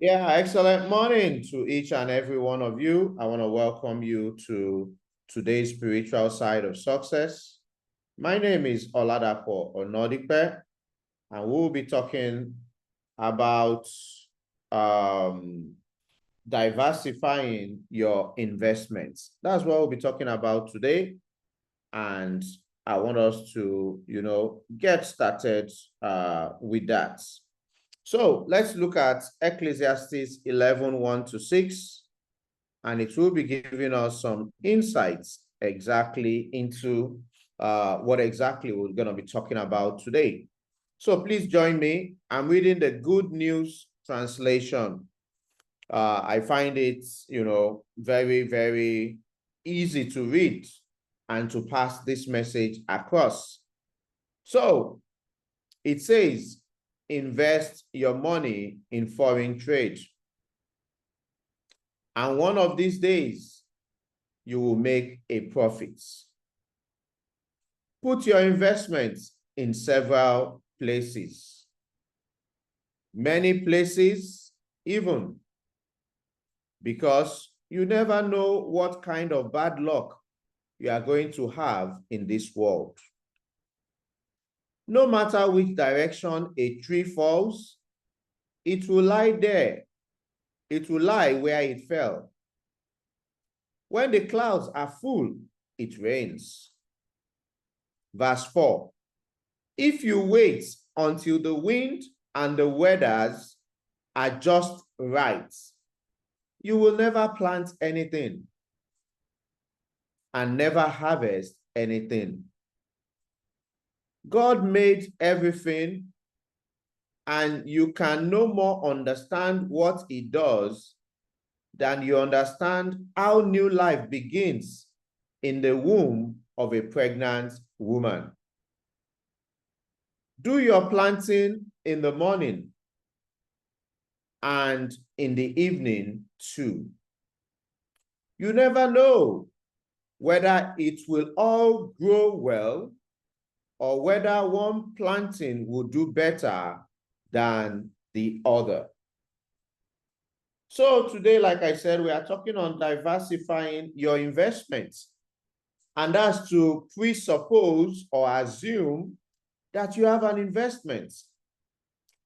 Yeah, excellent morning to each and every one of you. I want to welcome you to today's spiritual side of success. My name is OLADAPO ONADIPE, and we'll be talking about diversifying your investments. That's what we'll be talking about today. And I want us to, get started with that. So let's look at Ecclesiastes 11:1-6, and it will be giving us some insights exactly into what exactly we're going to be talking about today. So please join me. I'm reading the Good News translation. I find it, very, very easy to read and to pass this message across. So it says, invest your money in foreign trade, and one of these days you will make a profit. Put your investments in several places, many places even, because you never know what kind of bad luck you are going to have in this world. No matter which direction a tree falls, it will lie there. It will lie where it fell. When the clouds are full, it rains. Verse 4, if you wait until the wind and the weathers are just right, you will never plant anything and never harvest anything. God made everything, and you can no more understand what He does than you understand how new life begins in the womb of a pregnant woman. Do your planting in the morning and in the evening too. You never know whether it will all grow well or whether one planting will do better than the other. So today, like I said, we are talking on diversifying your investments. And that's to presuppose or assume that you have an investment.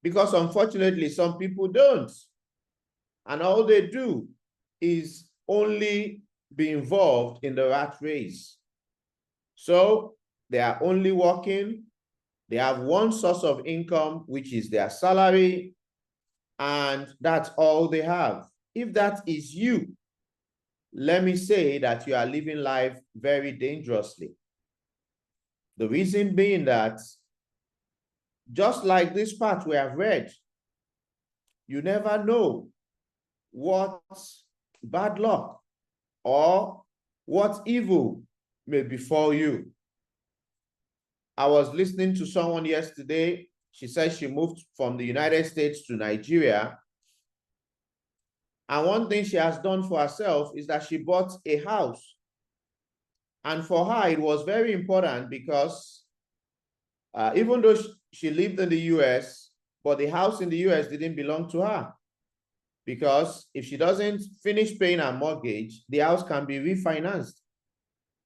Because unfortunately, some people don't. And all they do is only be involved in the rat race. So they are only working. They have one source of income, which is their salary, and that's all they have. If that is you, let me say that you are living life very dangerously. The reason being that, just like this part we have read, you never know what bad luck or what evil may befall you. I was listening to someone yesterday. She said she moved from the United States to Nigeria. And one thing she has done for herself is that she bought a house. And for her, it was very important because even though she lived in the US, but the house in the US didn't belong to her. Because if she doesn't finish paying her mortgage, the house can be refinanced.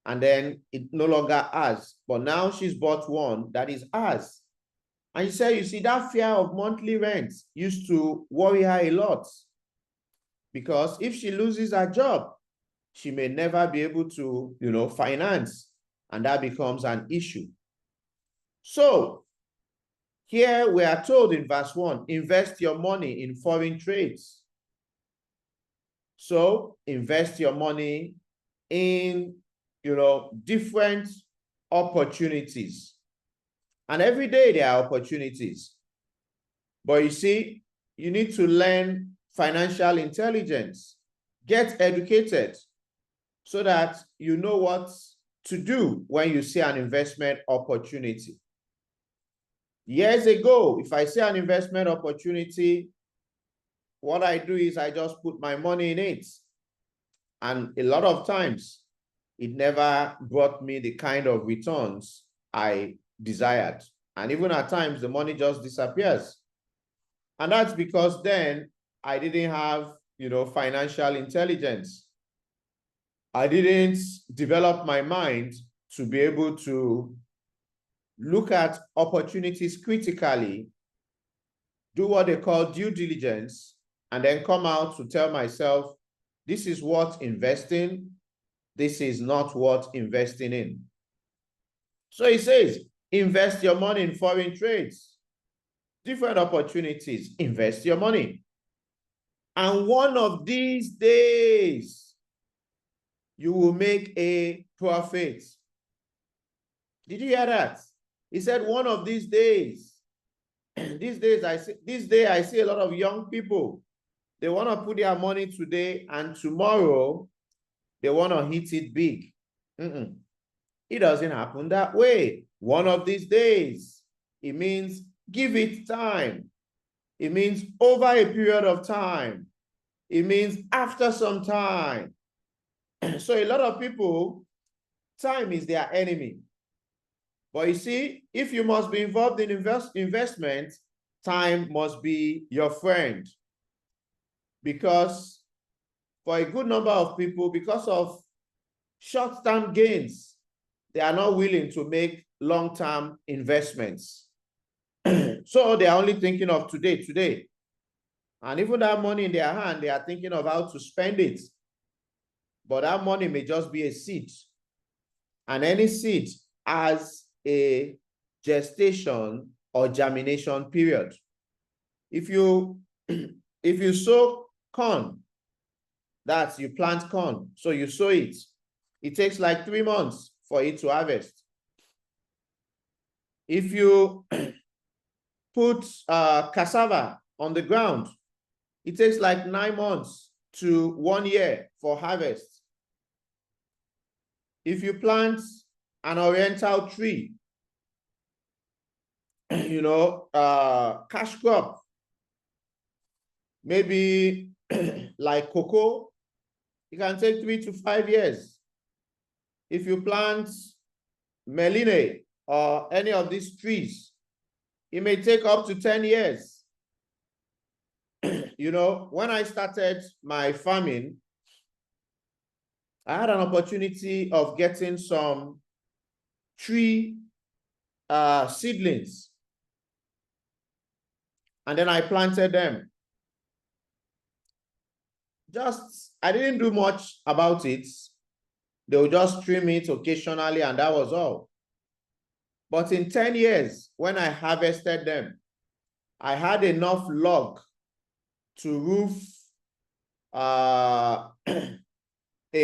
And then it no longer ours. But now she's bought one that is ours. And she said, you see, that fear of monthly rent used to worry her a lot. Because if she loses her job, she may never be able to, finance. And that becomes an issue. So here we are told in verse 1, invest your money in foreign trades. So invest your money in, different opportunities. And every day there are opportunities. But you see, you need to learn financial intelligence, get educated so that you know what to do when you see an investment opportunity. Years ago, if I see an investment opportunity, what I do is I just put my money in it. And a lot of times, it never brought me the kind of returns I desired. And even at times, the money just disappears. And that's because then I didn't have, financial intelligence. I didn't develop my mind to be able to look at opportunities critically, do what they call due diligence, and then come out to tell myself, this is what investing, this is not what investing in. So he says, invest your money in foreign trades, different opportunities, invest your money. And one of these days, you will make a profit. Did you hear that? He said, one of these days. These days, I see a lot of young people. They want to put their money today, and tomorrow they want to hit it big. It doesn't happen that way. One of these days, it means give it time. It means over a period of time. It means after some time. So a lot of people, time is their enemy. But you see, if you must be involved in investment, time must be your friend. Because for a good number of people, because of short-term gains, they are not willing to make long-term investments. So they are only thinking of today. And even that money in their hand, they are thinking of how to spend it. But that money may just be a seed. And any seed has a gestation or germination period. If you sow corn, that's you plant corn, so you sow it. It takes like 3 months for it to harvest. If you put cassava on the ground, it takes like 9 months to 1 year for harvest. If you plant an oriental tree, cash crop, maybe like cocoa, it can take 3 to 5 years. If you plant meline or any of these trees, it may take up to 10 years. When I started my farming, I had an opportunity of getting some tree seedlings. And then I planted them. I didn't do much about it. They would just trim it occasionally, and that was all. But in 10 years, when I harvested them, I had enough log to roof a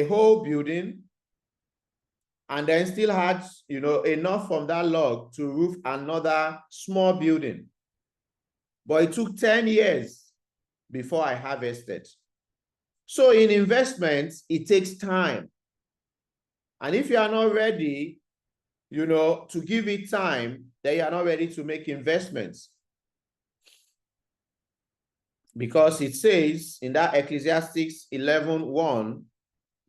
whole building, and then still had, enough from that log to roof another small building. But it took 10 years before I harvested. So in investments, it takes time. And if you are not ready, to give it time, then you are not ready to make investments. Because it says in that Ecclesiastes 11:1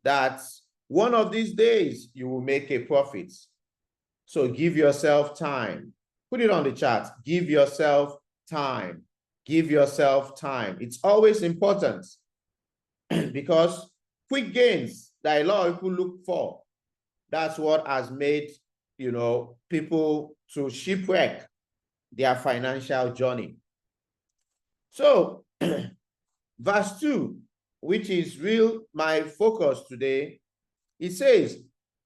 that one of these days you will make a profit. So give yourself time. Put it on the chat. Give yourself time. Give yourself time. It's always important because quick gains that a lot of people look for, that's what has made, people to shipwreck their financial journey. So verse 2, which is my focus today, it says,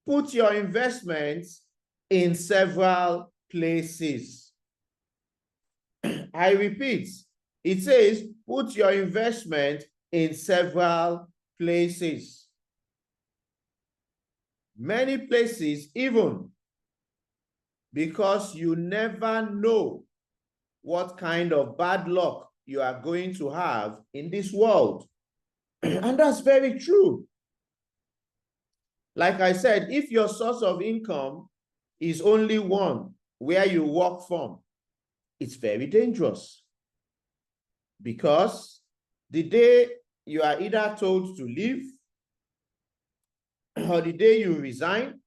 put your investments in several places. I repeat, it says, put your investment in several places. Many places, even because you never know what kind of bad luck you are going to have in this world. And that's very true. Like I said, if your source of income is only one where you work from, it's very dangerous. Because the day you are either told to leave, or the day you resign,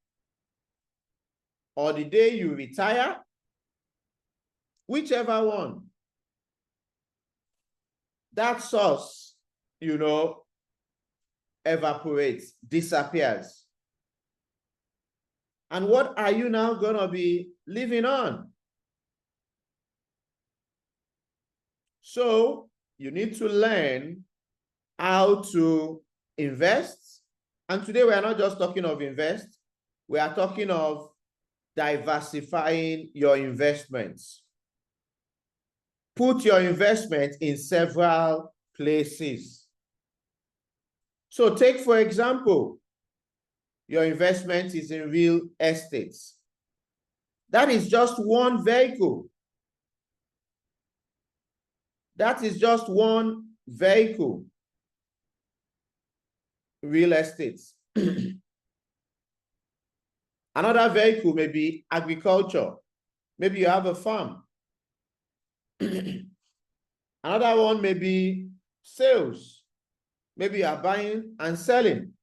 or the day you retire, whichever one, that source, evaporates, disappears. And what are you now going to be living on? So you need to learn how to invest. And today we are not just talking of invest, we are talking of diversifying your investments. Put your investment in several places. So take, for example, your investment is in real estate. That is just one vehicle. That is just one vehicle. Real estate. Another vehicle may be agriculture. Maybe you have a farm. Another one may be sales. Maybe you are buying and selling.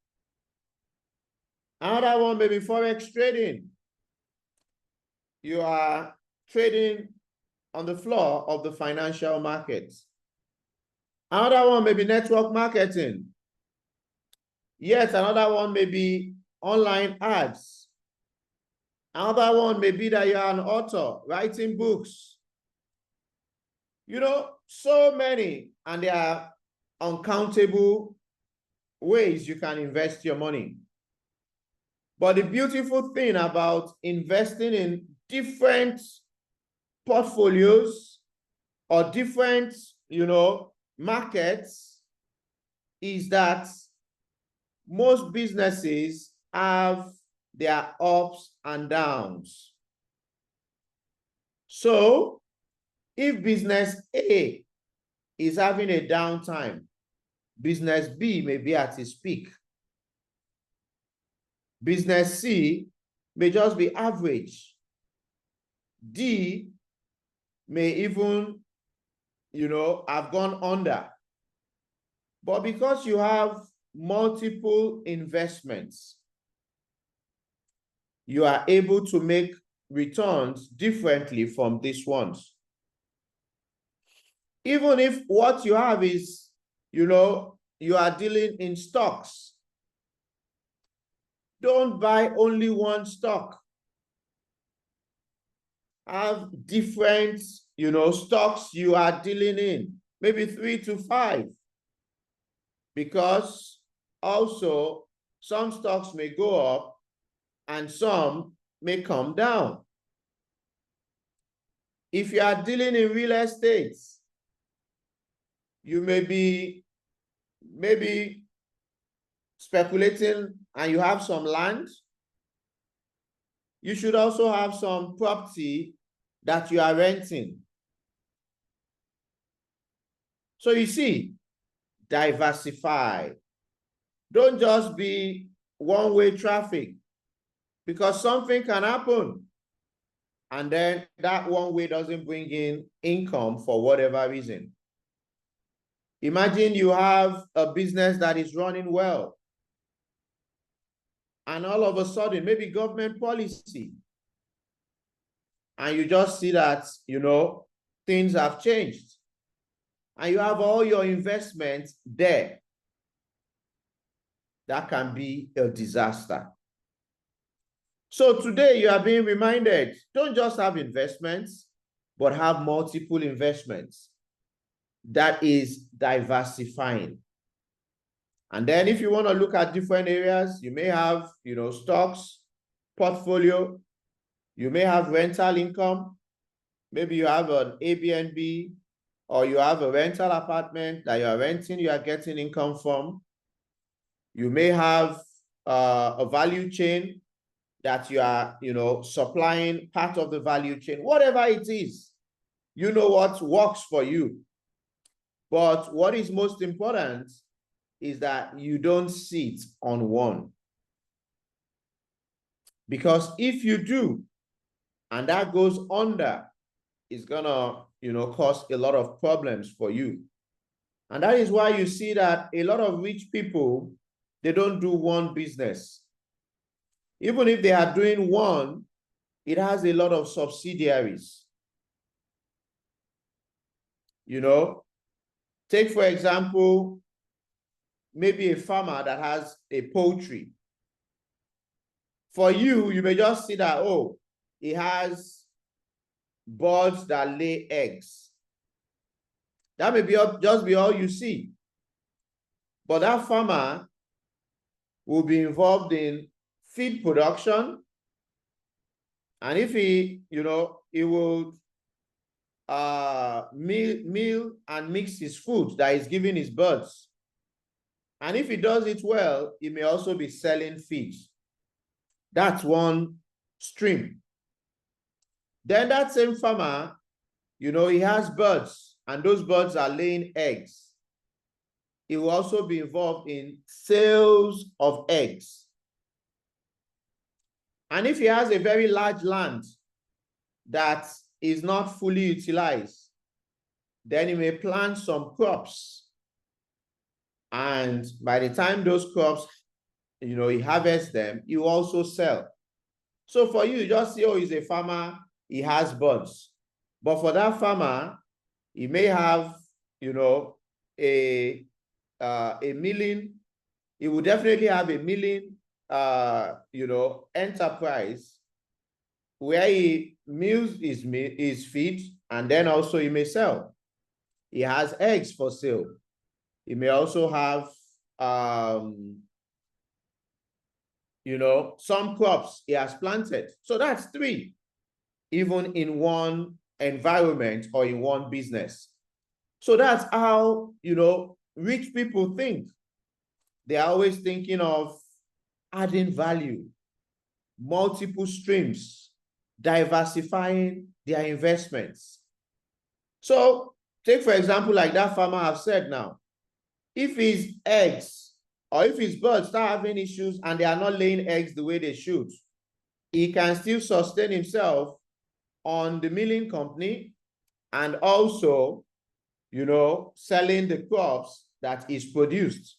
Another one may be forex trading. You are trading on the floor of the financial markets. Another one may be network marketing. Yet another one may be online ads. Another one may be that you are an author writing books. So many, and there are uncountable ways you can invest your money. But the beautiful thing about investing in different portfolios or different, markets is that most businesses have their ups and downs. So if business A is having a downtime, business B may be at its peak. Business C may just be average. D may even, have gone under. But because you have multiple investments, you are able to make returns differently from these ones. Even if what you have is, you are dealing in stocks, don't buy only one stock. Have different, stocks you are dealing in, maybe 3 to 5. Because also some stocks may go up and some may come down. If you are dealing in real estate, you may be maybe speculating and you have some land. You should also have some property that you are renting. So you see, diversify. Don't just be one-way traffic, because something can happen and then that one way doesn't bring in income for whatever reason. Imagine you have a business that is running well, and all of a sudden, maybe government policy, and you just see that, things have changed, and you have all your investments there. That can be a disaster. So today you are being reminded, don't just have investments, but have multiple investments. That is diversifying. And then if you want to look at different areas, you may have, stocks, portfolio, you may have rental income. Maybe you have an Airbnb, or you have a rental apartment that you are renting, you are getting income from. You may have a value chain that you are, supplying part of the value chain, whatever it is, what works for you. But what is most important is that you don't sit on one. Because if you do, and that goes under, it's gonna, cause a lot of problems for you. And that is why you see that a lot of rich people, they don't do one business. Even if they are doing one, it has a lot of subsidiaries. Take, for example, maybe a farmer that has a poultry. For you, you may just see that, oh, he has birds that lay eggs. That may just be all you see. But that farmer will be involved in feed production. And if he, he will meal and mix his food that he's giving his birds. And if he does it well, he may also be selling feed. That's one stream. Then that same farmer, he has birds, and those birds are laying eggs. He will also be involved in sales of eggs. And if he has a very large land that is not fully utilized, then he may plant some crops. And by the time those crops, he harvests them, he will also sell. So for you just see, oh, he's a farmer, he has birds. But for that farmer, he may have, a milling. He will definitely have a milling, enterprise where he mills his feed, and then also he may sell. He has eggs for sale. He may also have, some crops he has planted. So that's 3, even in one environment or in one business. So that's how, rich people think. They are always thinking of adding value, multiple streams, diversifying their investments. So take, for example, like that farmer I've said now, if his eggs or if his birds start having issues and they are not laying eggs the way they should, he can still sustain himself on the milling company and also, selling the crops that is produced.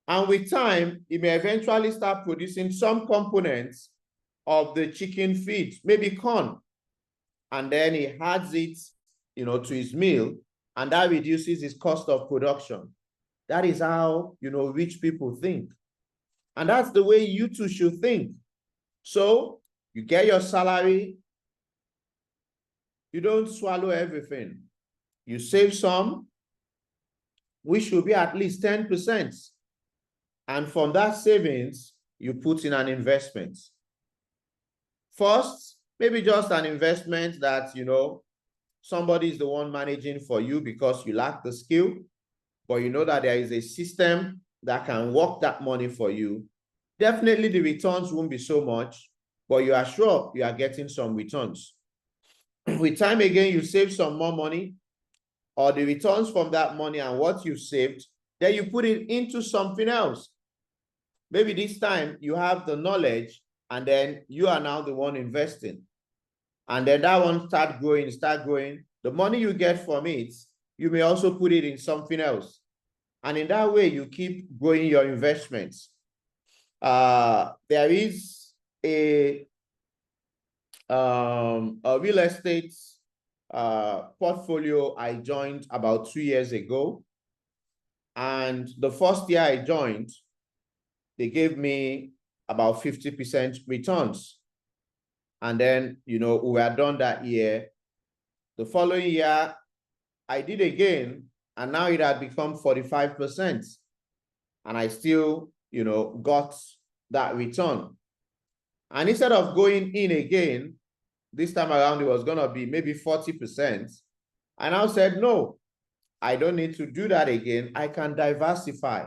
And with time, he may eventually start producing some components of the chicken feed, maybe corn, and then he adds it, to his meal, and that reduces his cost of production. That is how, rich people think. And that's the way you too should think. So you get your salary, you don't swallow everything. You save some, which should be at least 10%. And from that savings, you put in an investment. First, maybe just an investment that, somebody is the one managing for you because you lack the skill, but you know that there is a system that can work that money for you. Definitely the returns won't be so much, but you are sure you are getting some returns. With time again, you save some more money, or the returns from that money and what you saved, then you put it into something else. Maybe this time you have the knowledge and then you are now the one investing. And then that one start growing. The money you get from it, you may also put it in something else. And in that way, you keep growing your investments. There is a real estate portfolio I joined about 2 years ago. And the first year I joined, they gave me about 50% returns. And then, we were done that year. The following year, I did again, and now it had become 45%. And I still, got that return. And instead of going in again, this time around, it was going to be maybe 40%. I now said, no, I don't need to do that again. I can diversify.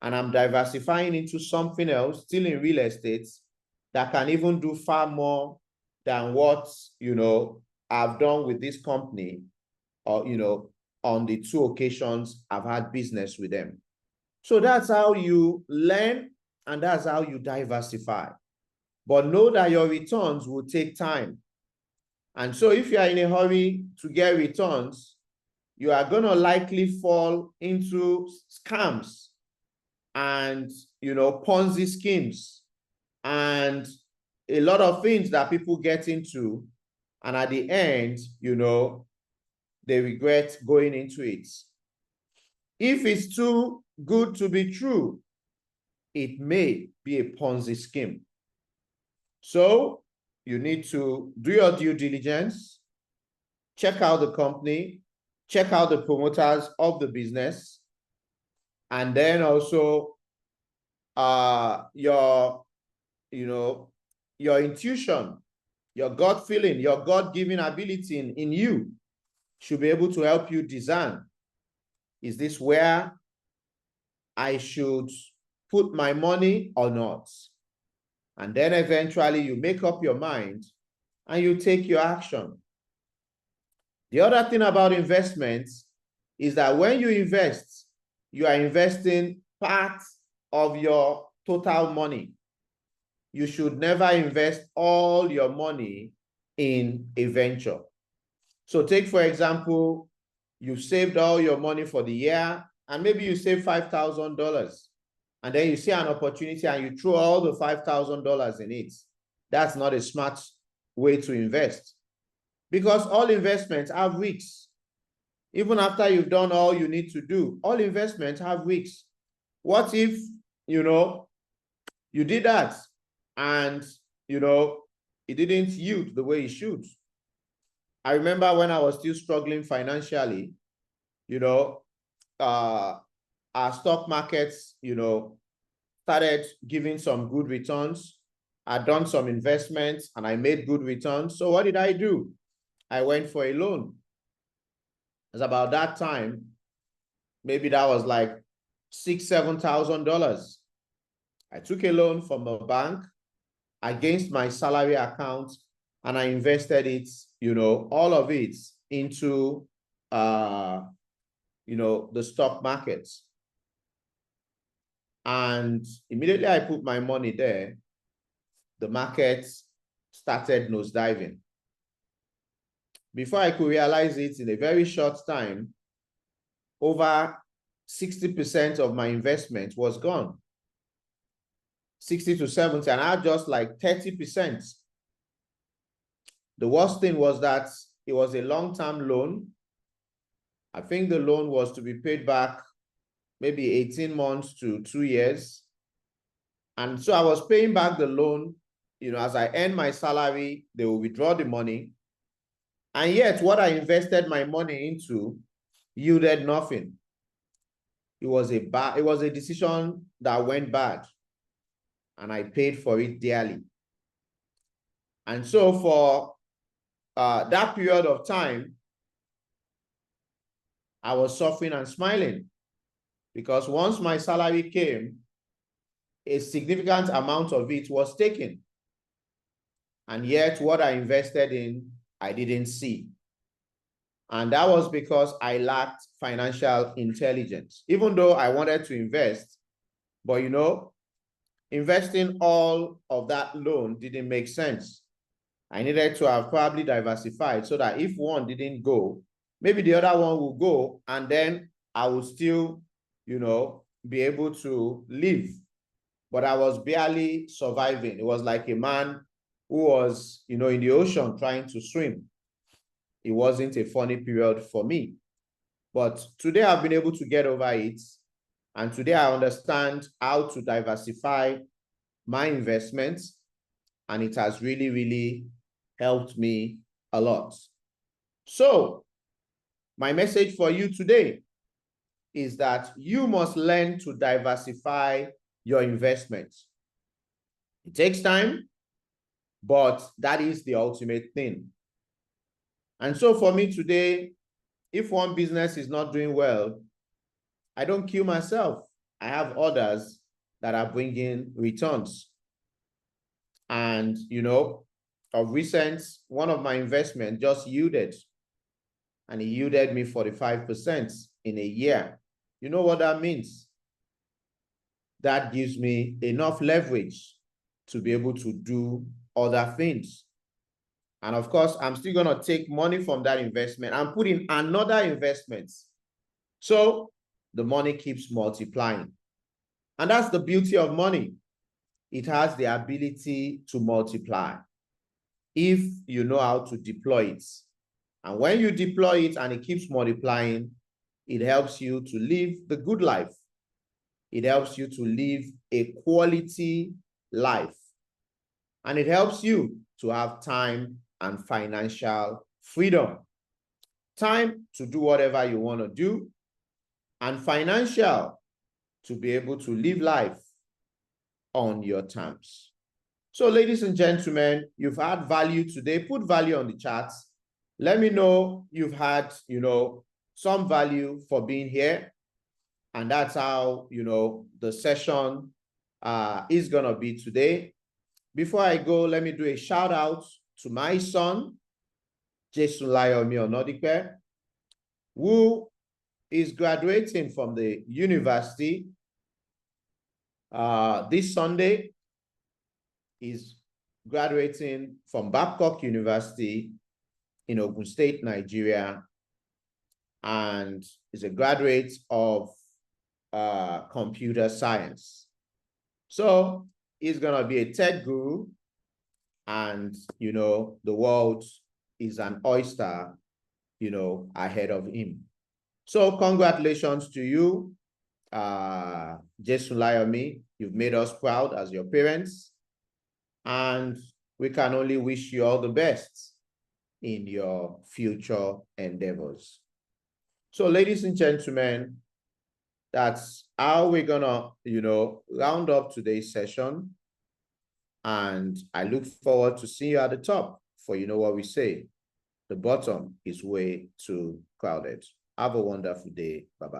And I'm diversifying into something else, still in real estate, that can even do far more than what, I've done with this company, or, on the 2 occasions I've had business with them. So that's how you learn, and that's how you diversify. But know that your returns will take time. And so if you are in a hurry to get returns, you are going to likely fall into scams and, Ponzi schemes and a lot of things that people get into. And at the end, they regret going into it. If it's too good to be true, it may be a Ponzi scheme. So you need to do your due diligence, check out the company, check out the promoters of the business, and then also your intuition, your gut feeling, your God-given ability in you should be able to help you discern, is this where I should put my money or not? And then eventually you make up your mind and you take your action. The other thing about investments is that when you invest, you are investing part of your total money. You should never invest all your money in a venture. So take, for example, you've saved all your money for the year, and maybe you save $5,000, and then you see an opportunity and you throw all the $5,000 in it. That's not a smart way to invest, because all investments have risks. Even after you've done all you need to do, all investments have risks. What if, you did that and, it didn't yield the way it should? I remember when I was still struggling financially, our stock markets, started giving some good returns. I'd done some investments and I made good returns. So what did I do? I went for a loan. It was about that time, maybe that was like $6,000, $7,000. I took a loan from a bank against my salary account, and I invested it, all of it into, the stock markets. And immediately I put my money there, the market started nosediving. Before I could realize it, in a very short time, over 60% of my investment was gone. 60 to 70, and I had just like 30%. The worst thing was that it was a long-term loan. I think the loan was to be paid back maybe 18 months to 2 years. And so I was paying back the loan, as I earn my salary, they will withdraw the money. And yet what I invested my money into yielded nothing. It was a decision that went bad, and I paid for it dearly. And so for that period of time, I was suffering and smiling, because once my salary came, a significant amount of it was taken. And yet what I invested in, I didn't see. And that was because I lacked financial intelligence. Even though I wanted to invest, but investing all of that loan didn't make sense. I needed to have probably diversified so that if one didn't go, maybe the other one will go, and then I will still, be able to live. But I was barely surviving. It was like a man who was, in the ocean trying to swim. It wasn't a funny period for me. But today I've been able to get over it. And today I understand how to diversify my investments. And it has really, really helped me a lot. So my message for you today is that you must learn to diversify your investments. It takes time, but that is the ultimate thing. And so for me today, if one business is not doing well, I don't kill myself. I have others that are bringing returns. And, of recent, one of my investments just yielded, and it yielded me 45% in a year. You know what that means? That gives me enough leverage to be able to do other things. And of course, I'm still going to take money from that investment and put in another investment. So the money keeps multiplying. And that's the beauty of money. It has the ability to multiply if you know how to deploy it. And when you deploy it and it keeps multiplying, It helps you to live the good life. It helps you to live a quality life. And it helps you to have time and financial freedom. Time to do whatever you want to do, and financial to be able to live life on your terms. So, ladies and gentlemen, you've had value today. Put value on the charts. Let me know you've had, some value for being here. And that's how, the session is going to be today. Before I go, let me do a shout out to my son, Jesunlayomi Onadipe, who is graduating from the university this Sunday. Is graduating from Babcock University in Ogun State, Nigeria, and is a graduate of computer science. So he's gonna be a tech guru, and the world is an oyster, ahead of him. So congratulations to you, Jesunlayomi. You've made us proud as your parents. And we can only wish you all the best in your future endeavors. So, ladies and gentlemen, that's how we're gonna, round up today's session. And I look forward to seeing you at the top, for you know what we say, the bottom is way too crowded. Have a wonderful day. Bye-bye.